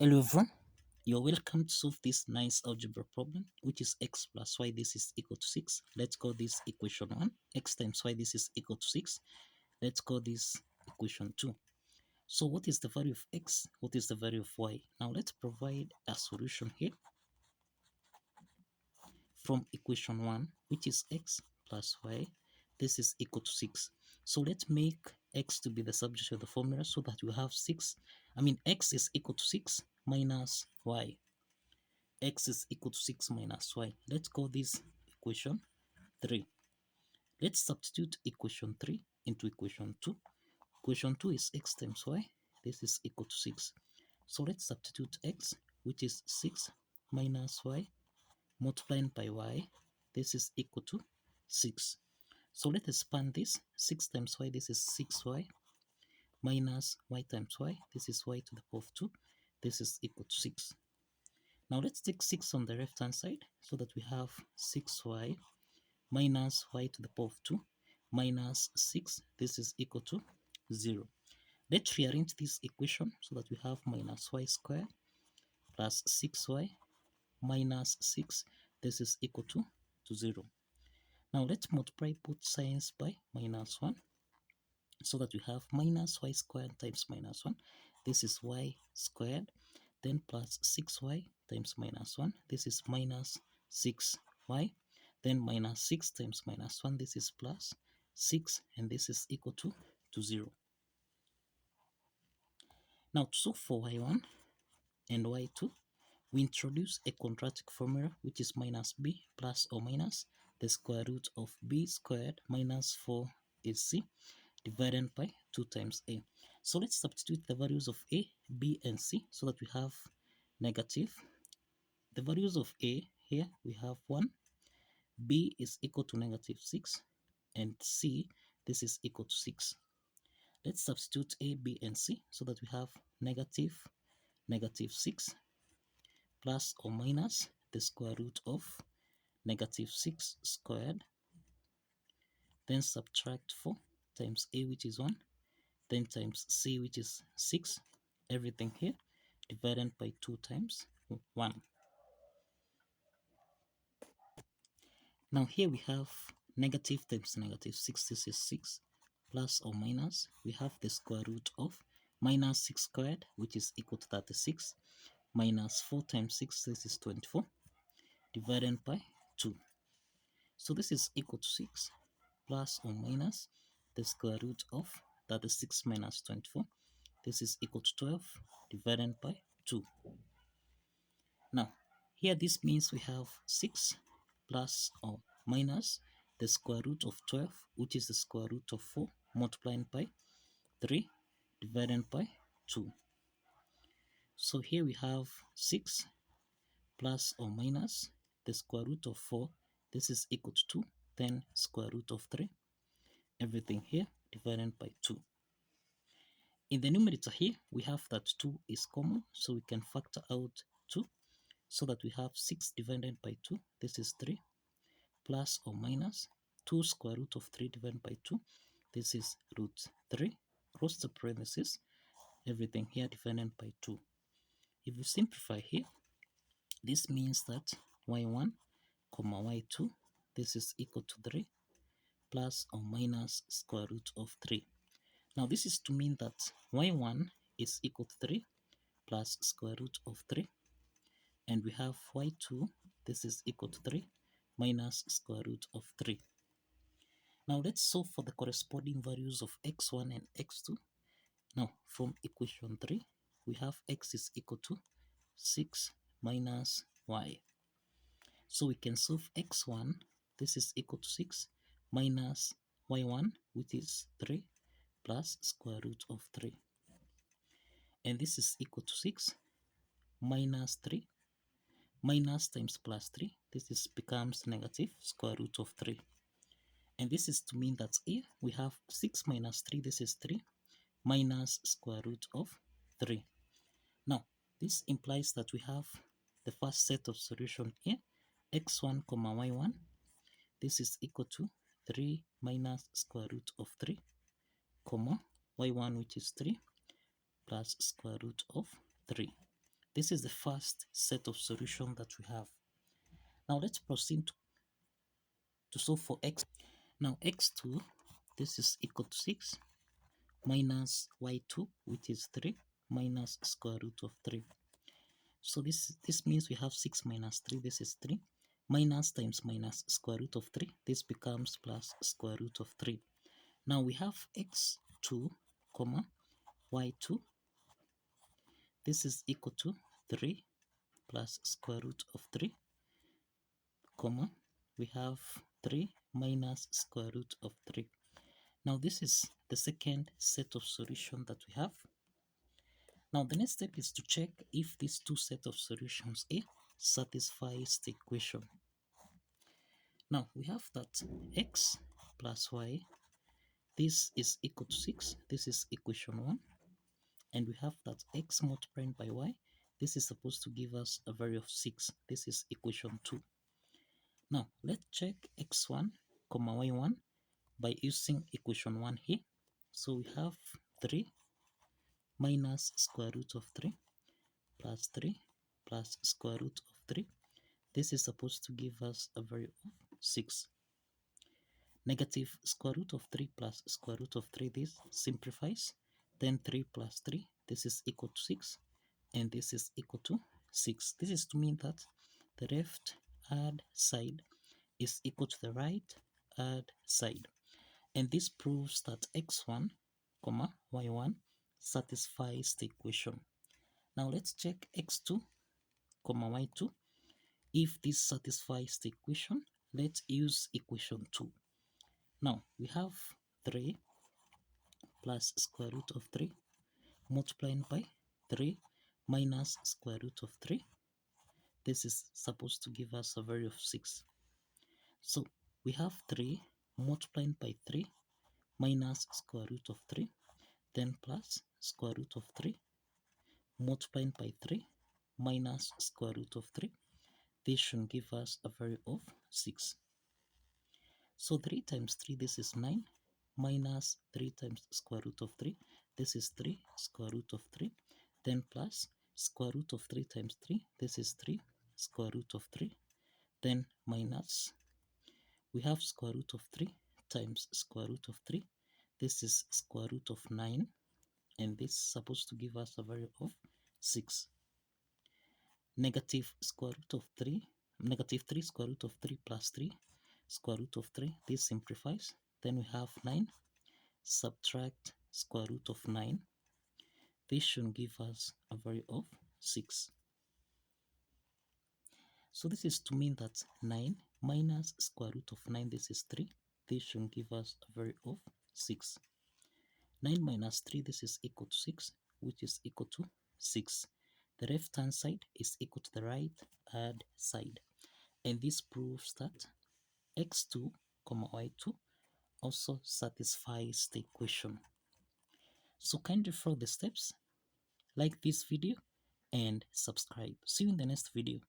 Hello everyone, you're welcome to solve this nice algebra problem, which is x plus y this is equal to 6. Let's call this equation 1. X times y this is equal to 6. Let's call this equation 2. So what is the value of x? What is the value of y? Now let's provide a solution here from equation 1, which is x plus y. This is equal to 6. So let's make x to be the subject of the formula so that we have 6. X is equal to 6 minus y. X is equal to 6 minus y. Let's call this equation 3. Let's substitute equation 3 into equation 2. Equation 2 is x times y. This is equal to 6. So let's substitute x, which is 6 minus y, multiplied by y. This is equal to 6. So let us expand this. 6 times y, this is 6y, minus y times y. This is y to the power of 2. This is equal to 6. Now let's take 6 on the left hand side so that we have 6y minus y to the power of 2 minus 6. This is equal to 0. Let's rearrange this equation so that we have minus y squared plus 6y minus 6. This is equal to 0. Now let's multiply both signs by minus 1 so that we have minus y squared times minus 1. This is y squared, then plus 6y times minus 1. This is minus 6y, then minus 6 times minus 1. This is plus 6, and this is equal to 0. Now to solve for y1 and y2, we introduce a quadratic formula, which is minus b plus or minus the square root of b squared minus 4ac divided by 2 times a. So let's substitute the values of a, b, and c so that we have negative. The values of a here, we have 1, b is equal to negative 6, and c, this is equal to 6. Let's substitute a, b, and c so that we have negative 6 plus or minus the square root of negative 6 squared, then subtract 4 times a, which is 1, then times c, which is 6, everything here divided by 2 times 1. Now here we have negative times negative 6, this is 6, plus or minus, we have the square root of minus 6 squared, which is equal to 36, minus 4 times 6, this is 24, divided by 2. So this is equal to 6, plus or minus the square root of 36 minus 24. This is equal to 12 divided by 2. Now, here this means we have 6 plus or minus the square root of 12, which is the square root of 4 multiplied by 3 divided by 2. So here we have 6 plus or minus the square root of 4. This is equal to 2, then square root of 3. Everything here divided by 2. In the numerator here, we have that 2 is common, so we can factor out 2, so that we have 6 divided by 2. This is 3, plus or minus 2 square root of 3 divided by 2. This is root 3, close the parentheses, everything here divided by 2. If we simplify here, this means that y1 comma y2, this is equal to 3 plus or minus square root of 3. Now this is to mean that y1 is equal to 3 plus square root of 3, and we have y2, this is equal to 3 minus square root of 3. Now let's solve for the corresponding values of x1 and x2. Now from equation 3, we have x is equal to 6 minus y. So we can solve x1, this is equal to 6 minus y1, which is 3 plus square root of 3. And this is equal to 6 minus 3 minus times plus 3. This is becomes negative square root of 3. And this is to mean that here we have 6 minus 3, this is 3 minus square root of 3. Now this implies that we have the first set of solution here, x1 comma y1, this is equal to 3 minus square root of 3 comma y1, which is 3 plus square root of 3. This is the first set of solution that we have. Now let's proceed to solve for x. Now x2, this is equal to 6 minus y2, which is 3, minus square root of 3. So this means we have 6 minus 3, this is 3, minus times minus square root of 3, this becomes plus square root of 3. Now we have x2, comma, y2, this is equal to 3 plus square root of 3, comma, we have 3 minus square root of 3. Now this is the second set of solution that we have. Now the next step is to check if these two set of solutions A satisfies the equation. Now we have that x plus y, this is equal to 6, this is equation 1, and we have that x multiplied by y, this is supposed to give us a value of 6, this is equation 2. Now let's check x1, comma y1 by using equation 1 here. So we have 3 minus square root of 3 plus 3 plus square root of 3. This is supposed to give us a value of 6. Negative square root of 3 plus square root of 3, this simplifies. Then 3 plus 3, this is equal to 6. And this is equal to 6. This is to mean that the left hand side is equal to the right hand side. And this proves that x1, comma, y1 satisfies the equation. Now let's check x2, comma, y2. If this satisfies the equation, let's use equation 2. Now we have 3 plus square root of 3 multiplied by 3 minus square root of 3. This is supposed to give us a value of 6. So we have 3 multiplied by 3 minus square root of 3, then plus square root of 3 multiplied by 3 minus square root of 3. This should give us a value of 6. So 3 times 3, this is 9, minus 3 times square root of 3, this is 3 square root of 3, then plus square root of 3 times 3, this is 3 square root of 3, then minus, we have square root of 3 times square root of 3, this is square root of 9, and this is supposed to give us a value of 6. Negative square root of 3, negative 3 square root of 3 plus 3 square root of 3, this simplifies. Then we have 9, subtract square root of 9. This should give us a value of 6. So this is to mean that 9 minus square root of 9, this is 3. This should give us a value of 6. 9 minus 3, this is equal to 6, which is equal to 6. The left hand side is equal to the right hand side. And this proves that x2, y2 also satisfies the equation. So kindly follow the steps, like this video, and subscribe. See you in the next video.